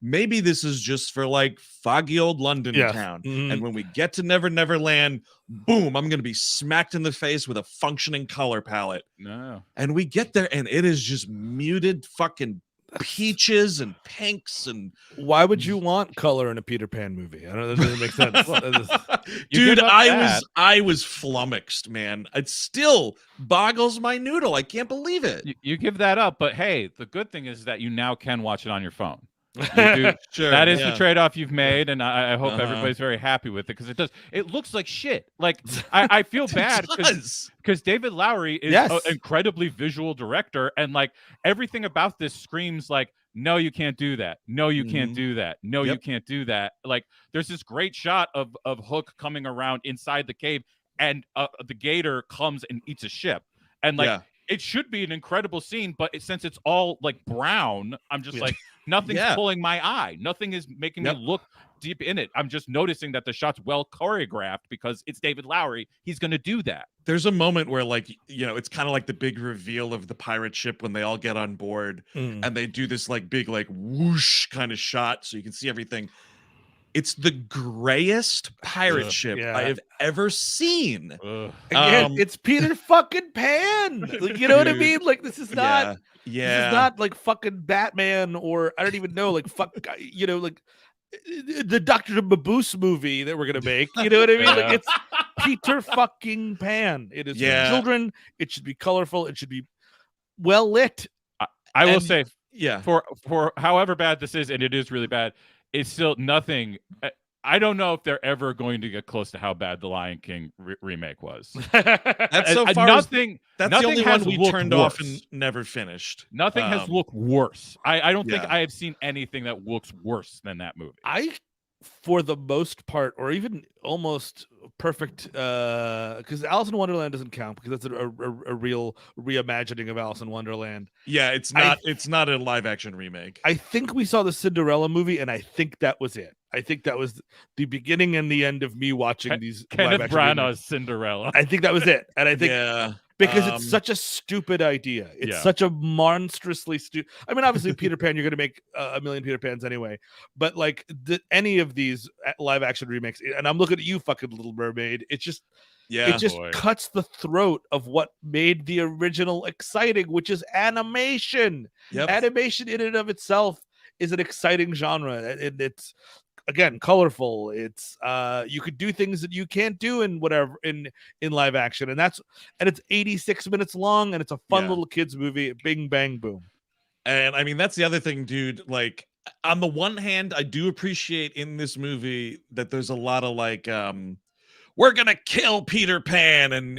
maybe this is just for like foggy old London town. And when we get to Never Never Land, boom, I'm going to be smacked in the face with a functioning color palette. No. And we get there and it is just muted fucking peaches and pinks. And why would you want color in a Peter Pan movie? I don't know, that doesn't make sense. Dude, I was flummoxed, man. It still boggles my noodle. I can't believe it. You give that up, but hey, the good thing is that you now can watch it on your phone. Sure, that is the trade-off you've made, and I hope everybody's very happy with it, because it looks like shit. Like I feel bad because David Lowery is an incredibly visual director, and like everything about this screams like, no, you can't do that. No, you can't do that. No, you can't do that. Like there's this great shot of Hook coming around inside the cave, and the gator comes and eats a ship, and like it should be an incredible scene, but since it's all like brown, I'm just like, nothing's pulling my eye. Nothing is making me look deep in it. I'm just noticing that the shot's well choreographed because it's David Lowery. He's going to do that. There's a moment where, like, you know, it's kind of like the big reveal of the pirate ship when they all get on board and they do this like big, like whoosh kind of shot so you can see everything. It's the grayest pirate ship I have ever seen. Again, it's Peter fucking Pan. Like, you know what I mean? Like, this is not this is not like fucking Batman, or I don't even know, like you know, like the Dr. Maboose movie that we're gonna make. You know what I mean? Like, it's Peter fucking Pan. It is for children. It should be colorful. It should be well lit. I will say, for however bad this is, and it is really bad, it's still nothing. I don't know if they're ever going to get close to how bad the Lion King remake was. That's so far nothing. That's nothing the only has one we looked turned worse. off and never finished. Nothing has looked worse. I don't think yeah. I have seen anything that looks worse than that movie. For the most part, or even almost perfect, because Alice in Wonderland doesn't count because that's a real reimagining of Alice in Wonderland. Yeah, it's not a live action remake. I think we saw the Cinderella movie, and I think that was it. I think that was the beginning and the end of me watching these Kenneth live-action Branagh's Cinderella. I think that was it, and I think because it's such a stupid idea. It's such a monstrously stupid. I mean, obviously, Peter Pan, you're going to make a million Peter Pans anyway, but like any of these live action remakes, and I'm looking at you, fucking Little Mermaid. It just cuts the throat of what made the original exciting, which is animation. Animation in and of itself is an exciting genre, and it's again colorful. It's you could do things that you can't do in whatever in live action, and it's 86 minutes long, and it's a fun little kids movie. Bing bang boom. And I mean, that's the other thing, dude. Like, on the one hand, I do appreciate in this movie that there's a lot of like we're gonna kill Peter Pan, and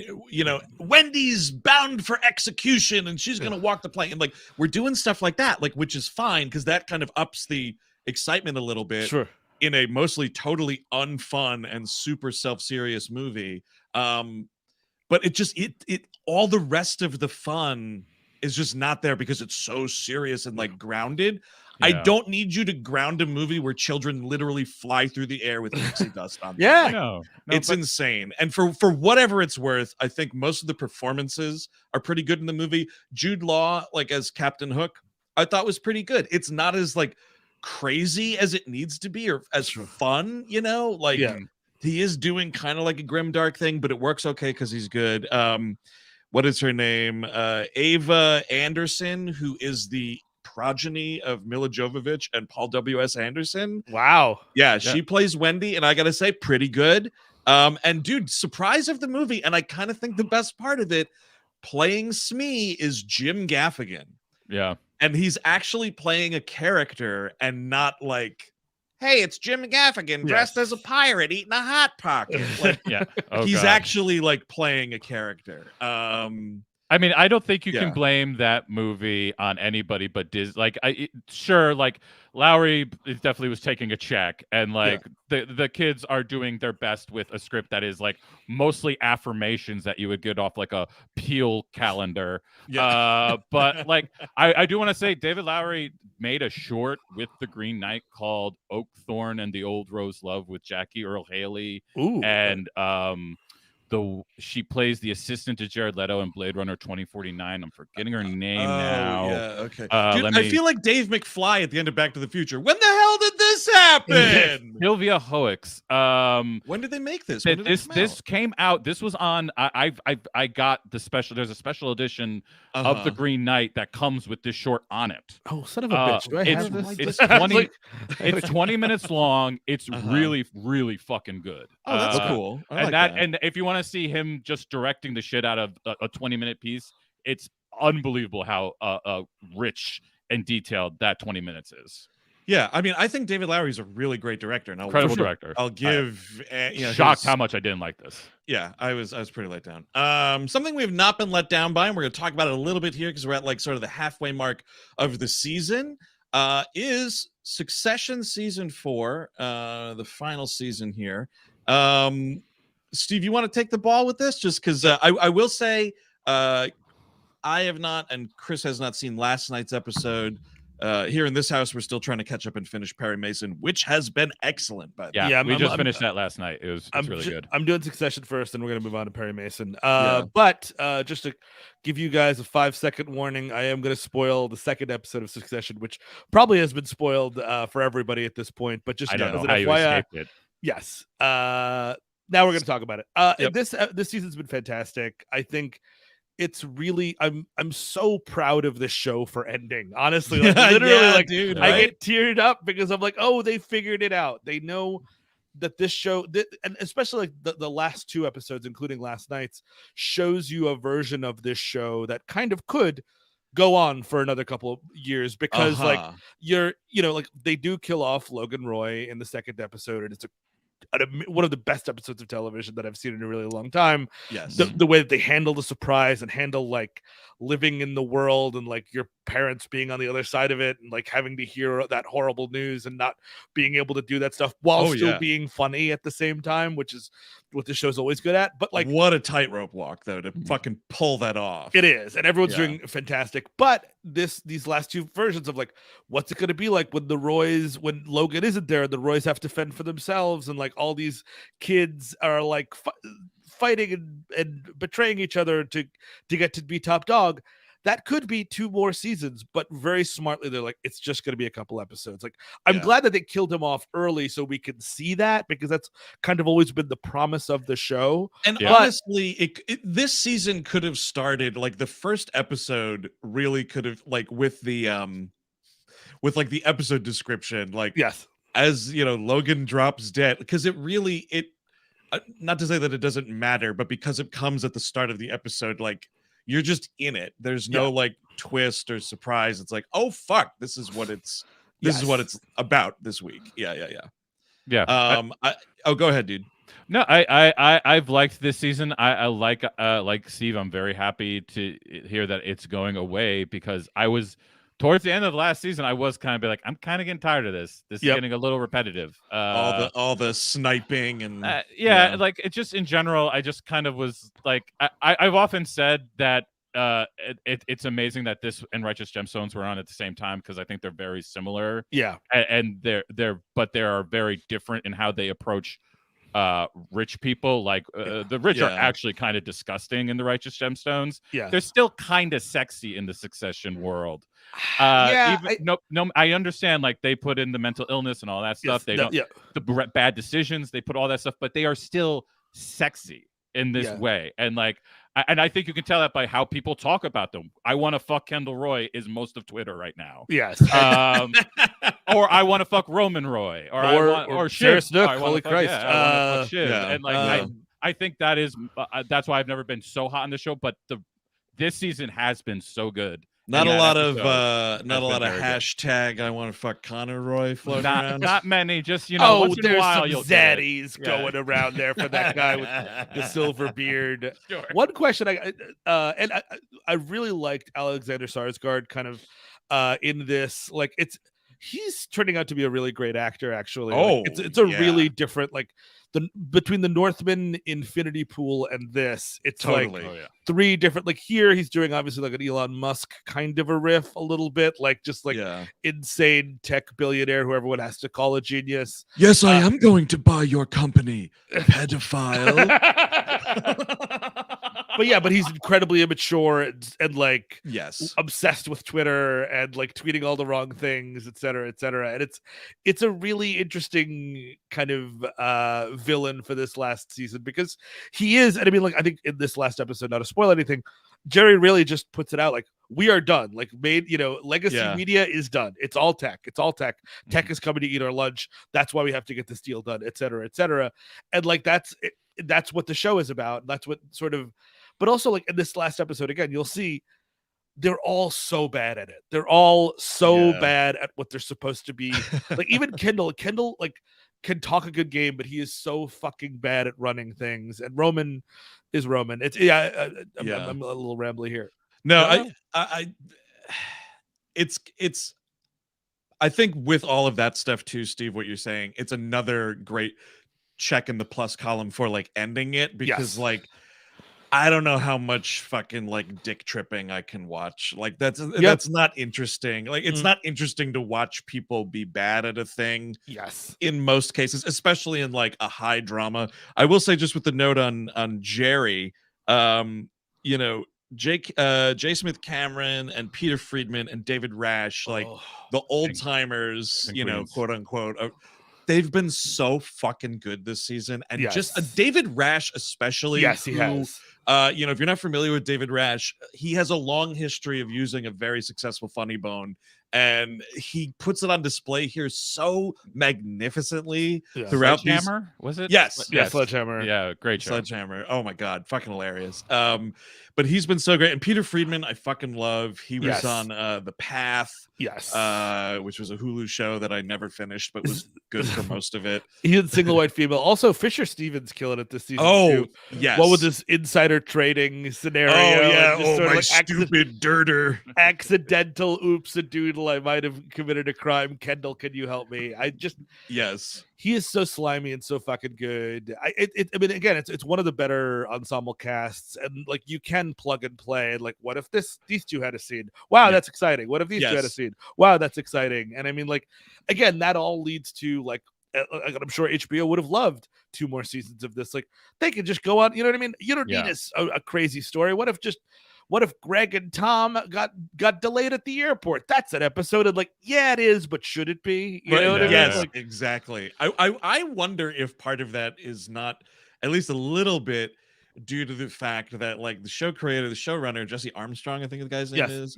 Wendy's bound for execution, and she's gonna walk the plank, and like we're doing stuff like that, like, which is fine because that kind of ups the excitement a little bit. Sure. In a mostly totally unfun and super self-serious movie. But it all the rest of the fun is just not there because it's so serious and like grounded. I don't need you to ground a movie where children literally fly through the air with pixie dust on them. No, it's insane. And for whatever it's worth, I think most of the performances are pretty good in the movie. Jude Law, like as Captain Hook, I thought was pretty good. It's not as like crazy as it needs to be or as fun, like he is doing kind of like a grimdark thing, but it works okay because he's good. What is her name? Ava Anderson, who is the progeny of Mila Jovovich and Paul W.S. Anderson. Wow. Yeah, she plays Wendy, and I gotta say, pretty good. And dude, surprise of the movie, and I kind of think the best part of it, playing Smee is Jim Gaffigan. Yeah. And he's actually playing a character and not like, hey, it's Jim Gaffigan dressed as a pirate eating a Hot Pocket. Like, he's actually like playing a character. I mean, I don't think you can blame that movie on anybody but Disney. Like, like Lowery definitely was taking a check, and like the kids are doing their best with a script that is like mostly affirmations that you would get off like a Peel calendar. But like, I do want to say David Lowery made a short with the Green Knight called Oakthorn and the Old Rose Love with Jackie Earle Haley. And she plays the assistant to Jared Leto in Blade Runner 2049. I'm forgetting her name now. Yeah, okay. Dude, I feel like Dave McFly at the end of Back to the Future. When the hell did this happen? Sylvia Hoeks. When did they make this? This came out. This was on. I got the special. There's a special edition of the Green Knight that comes with this short on it. Oh, son of a bitch! Do I have this? It's 20. It's 20 minutes long. It's really, really fucking good. Oh, that's cool. And if you want to see him just directing the shit out of a 20-minute piece, it's unbelievable how rich and detailed that 20 minutes is. Yeah, I mean, I think David Lowery is a really great director, and incredible director. I'll give shocked how much I didn't like this. Yeah, I was pretty let down. Something we have not been let down by, and we're going to talk about it a little bit here because we're at like sort of the halfway mark of the season. Is Succession season 4, the final season here. Steve, you want to take the ball with this? Just because I will say I have not, and Chris has not seen last night's episode. Here in this house, we're still trying to catch up and finish Perry Mason, which has been excellent. But we just finished that last night. It's really good. I'm doing Succession first, and we're going to move on to Perry Mason. But just to give you guys a 5-second warning, I am going to spoil the second episode of Succession, which probably has been spoiled for everybody at this point. But just I don't know how you escaped it. Yes. Now we're going to talk about it. This season's been fantastic. I think it's really I'm so proud of this show for ending. Honestly, like literally, dude, right? I get teared up because I'm like, oh, they figured it out. They know that this show, and especially like the last 2 episodes, including last night's, shows you a version of this show that kind of could go on for another couple of years because like like they do kill off Logan Roy in the second episode, and it's a one of the best episodes of television that I've seen in a really long time. Yes. The way that they handle the surprise and handle like living in the world and like your parents being on the other side of it and like having to hear that horrible news and not being able to do that stuff while still being funny at the same time, which is what the show's always good at. But like, what a tightrope walk though to fucking pull that off. It is, and everyone's doing fantastic. But these last two versions of like, what's it going to be like when when Logan isn't there, and the Roys have to fend for themselves, and like all these kids are like fighting and betraying each other to get to be top dog. That could be 2 more seasons, but very smartly they're like, it's just going to be a couple episodes. Like, I'm glad that they killed him off early so we can see that, because that's kind of always been the promise of the show. And honestly, this season could have started like the first episode really could have like with the episode description, like as you know, Logan drops dead, because it really not to say that it doesn't matter, but because it comes at the start of the episode, like you're just in it. There's no like twist or surprise. It's like, oh fuck, this is what it's about this week. Yeah. Go ahead, dude. No, I've liked this season. I like Steve. I'm very happy to hear that it's going away, because I was towards the end of last season, I was kind of like, I'm kind of getting tired of this. This is getting a little repetitive. All the sniping and like it just in general, I just kind of was like, I've often said that it's amazing that this and Righteous Gemstones were on at the same time, because I think they're very similar. Yeah, and they are very different in how they approach rich people. Like the rich are actually kind of disgusting in the Righteous Gemstones. Yeah, they're still kind of sexy in the Succession world. I understand, like they put in the mental illness and all that stuff. They don't the bad decisions, they put all that stuff, but they are still sexy in this way. And like I think you can tell that by how people talk about them. I want to fuck Kendall Roy is most of Twitter right now. Yes. Or I want to fuck Roman Roy, or Shiv. Snook. Holy Christ. I want to fuck Shiv. And like I think that is that's why I've never been so hot on the show, but this season has been so good. Not a lot of hashtag I want to fuck Connor Roy floating around. Not many, just once in a while some you'll zaddies going around there for that guy with the silver beard. Sure. One question I really liked Alexander Skarsgård kind of in this, like he's turning out to be a really great actor, actually. It's a really different, like between the Northman, Infinity Pool, and this, it's totally. like 3 different, like here he's doing obviously like an Elon Musk kind of a riff a little bit, like just like insane tech billionaire who everyone has to call a genius. Yes, I am going to buy your company, pedophile. But he's incredibly immature and like yes, obsessed with Twitter and like tweeting all the wrong things, et cetera, et cetera. And it's a really interesting kind of villain for this last season, because he is, and I mean, like I think in this last episode, not to spoil anything, Jerry really just puts it out like, we are done. Like legacy media is done. It's all tech. Tech is coming to eat our lunch. That's why we have to get this deal done, et cetera, et cetera. And like that's what the show is about. That's what sort of, but also like in this last episode, again, you'll see they're all so bad at it. They're all so bad at what they're supposed to be. Like even Kendall like can talk a good game, but he is so fucking bad at running things. And Roman is Roman. It's I'm a little rambly here. No, it's I think with all of that stuff too, Steve, what you're saying, it's another great check in the plus column for like ending it, because like I don't know how much fucking like dick tripping I can watch. Like that's not interesting. Like it's not interesting to watch people be bad at a thing. Yes. In most cases, especially in like a high drama. I will say, just with the note on Jerry, J. Smith Cameron and Peter Friedman and David Rash, like the old timers, quote unquote, they've been so fucking good this season. And just David Rash, especially. Yes, he has. If you're not familiar with David Rash, he has a long history of using a very successful funny bone, and he puts it on display here so magnificently throughout these. Sledgehammer, was it? Yes, Sledgehammer. Yeah, great show. Sledgehammer. Oh my god, fucking hilarious. But he's been so great. And Peter Friedman, I fucking love. He was on The Path. Yes. Which was a Hulu show that I never finished, but was good for most of it. He's a single white female. Also, Fisher Stevens killing it this season. Oh, too. yes. What with this insider trading scenario? Oh, yeah. and just Oh, sort of my like stupid dirter. accidental oops a doodle. I might have committed a crime. Kendall, can you help me? Yes. He is so slimy and so fucking good. I mean, again, it's one of the better ensemble casts, and like you can plug and play. And like, what if these two had a scene? Wow, that's exciting. What if these two had a scene? Wow, that's exciting. And I mean, like, again, that all leads to like, I'm sure HBO would have loved 2 more seasons of this. Like, they could just go on. You know what I mean? You don't need a crazy story. What if Greg and Tom got delayed at the airport? That's an episode. And like, yeah, it is, but should it be? You know what I mean? Yes, Like, exactly. I wonder if part of that is not at least a little bit due to the fact that like the show creator, the showrunner, Jesse Armstrong, I think the guy's name is,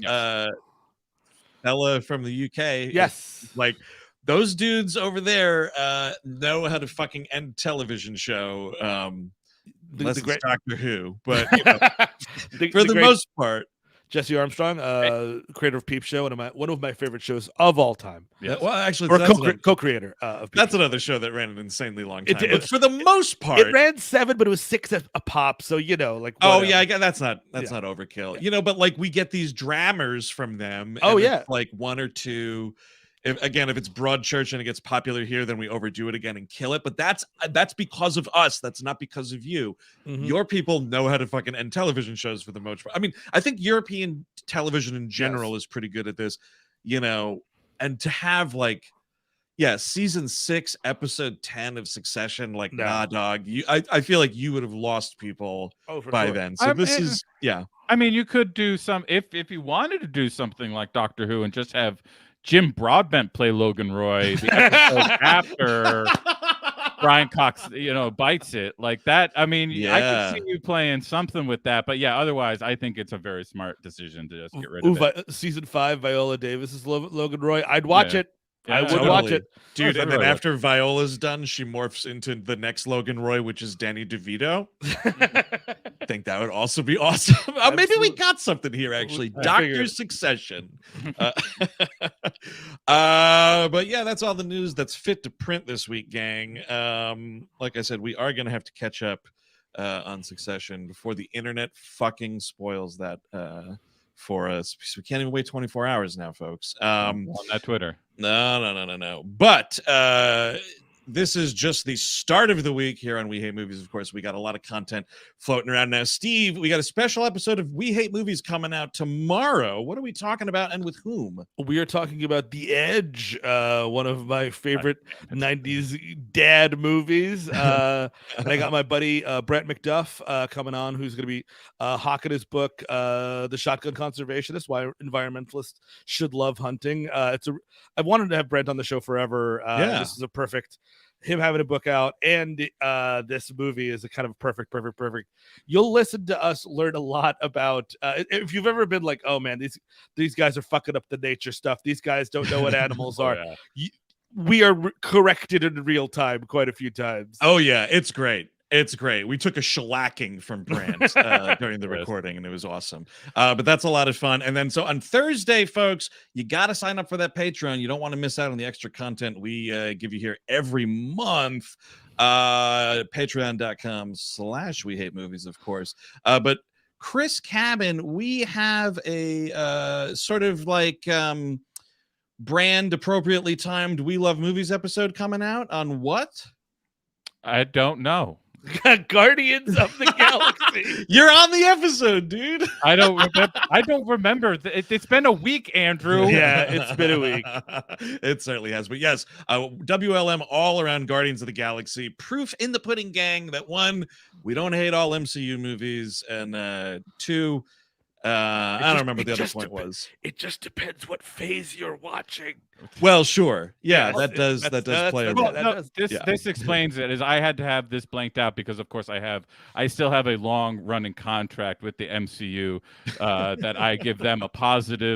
Bella from the UK. Yes. Like those dudes over there know how to fucking end television show. Unless it's Doctor Who, but you know, for the most part. Jesse Armstrong, creator of Peep Show, one of my favorite shows of all time. Yes. Well, actually, or co-creator of Peep that's Show. another show that ran an insanely long time. But for the most part, it ran 7, but it was 6 a pop. So you know, like whatever. Oh yeah, I guess that's not overkill. Yeah. You know, but like we get these drammers from them. Oh yeah, like 1 or 2. If it's Broadchurch and it gets popular here, then we overdo it again and kill it. But that's because of us. That's not because of you. Mm-hmm. Your people know how to fucking end television shows for the most part. I mean, I think European television in general is pretty good at this, you know. And to have like, season 6, episode 10 of Succession, like, nah, dog. I feel like you would have lost people by then. So I mean, you could do some if you wanted to do something like Doctor Who and just have Jim Broadbent play Logan Roy the episode after Brian Cox, bites it like that. I mean, I could see you playing something with that, but otherwise, I think it's a very smart decision to just get rid of it. Season 5, Viola Davis is Logan Roy. I'd watch it. I would watch it, dude. And then after Viola's done, she morphs into the next Logan Roy, which is Danny DeVito. I think that would also be awesome. Maybe we got something here, actually. Doctor Succession. But yeah, that's all the news that's fit to print this week, gang. Like I said, we are going to have to catch up on Succession before the internet fucking spoils that for us, because we can't even wait 24 hours now, folks. On that Twitter. No. But this is just the start of the week here on We Hate Movies. Of course, we got a lot of content floating around now. Steve, we got a special episode of We Hate Movies coming out tomorrow. What are we talking about and with whom? We are talking about The Edge, one of my favorite 90s dad movies. And I got my buddy Brett McDuff coming on, who's going to be hawking his book, The Shotgun Conservationist, Why Environmentalists Should Love Hunting. I wanted to have Brett on the show forever. This is a perfect... him having a book out and this movie is a kind of perfect. You'll listen to us learn a lot about if you've ever been like, oh man, these guys are fucking up the nature stuff, these guys don't know what animals are. We are corrected in real time quite a few times. Oh yeah, it's great. We took a shellacking from Brant during the recording, and it was awesome. But that's a lot of fun. And then so on Thursday, folks, you got to sign up for that Patreon. You don't want to miss out on the extra content we give you here every month. Patreon.com/We Hate Movies, of course. But Chris Cabin, we have a sort of like brand appropriately timed We Love Movies episode coming out on what? I don't know. Guardians of the Galaxy. You're on the episode, dude. I don't remember. It's been a week, Andrew. Yeah, it's been a week. It certainly has. But yes, WLM all around Guardians of the Galaxy. Proof in the pudding, gang, that 1, we don't hate all MCU movies, and 2, I don't remember what the other point was. It just depends what phase you're watching. Well, sure. Yeah, that does play a role. This explains it. Is I had to have this blanked out because, of course, I still have a long running contract with the MCU that I give them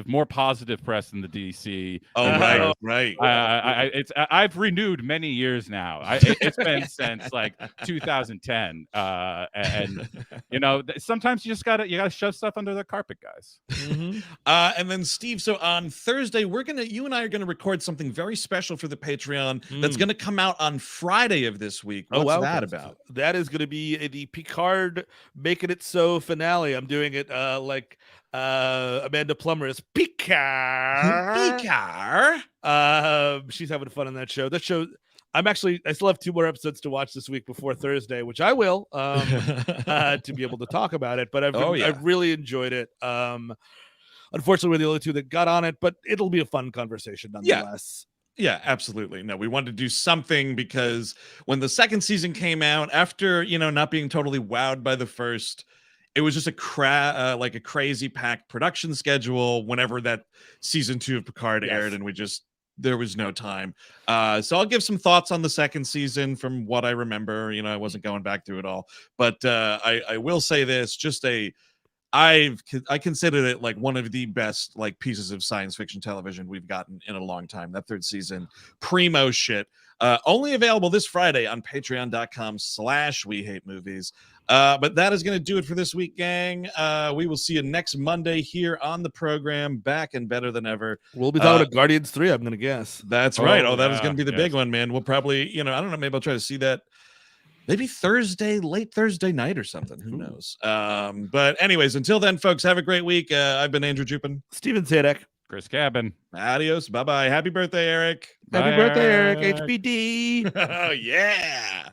more positive press than the DC. Oh, right. I've renewed many years now. It's been since like 2010, and sometimes you gotta shove stuff under the carpet, guys. Mm-hmm. And then Steve, so on Thursday you and I are gonna record something very special for the Patreon that's going to come out on Friday of this week. What's that about? That is going to be the Picard Making It So finale. I'm doing it like Amanda Plummer is Picard. She's having fun on that show. I still have 2 more episodes to watch this week before Thursday, which I will to be able to talk about it. But I've really enjoyed it. Unfortunately, we're the only 2 that got on it, but it'll be a fun conversation nonetheless. Yeah, absolutely. No, we wanted to do something because when the second season came out, after not being totally wowed by the first, it was just a crazy packed production schedule whenever that season 2 of Picard aired, and there was no time. So I'll give some thoughts on the second season from what I remember. I wasn't going back through it all, but I will say this: I considered it like one of the best like pieces of science fiction television we've gotten in a long time. That third season, primo shit. Only available this Friday on patreon.com/WeHateMovies. But that is going to do it for this week, gang. We will see you next Monday here on the program, back and better than ever. We'll be talking about Guardians 3, I'm going to guess. That's right. That is going to be the big one, man. We'll probably, I don't know, maybe I'll try to see that maybe late Thursday night or something. Who knows? But anyways, until then, folks, have a great week. I've been Andrew Jupin. Steven Sadek. Chris Cabin. Adios. Bye-bye. Happy birthday, Eric. Happy birthday, Eric. HBD. Oh, yeah.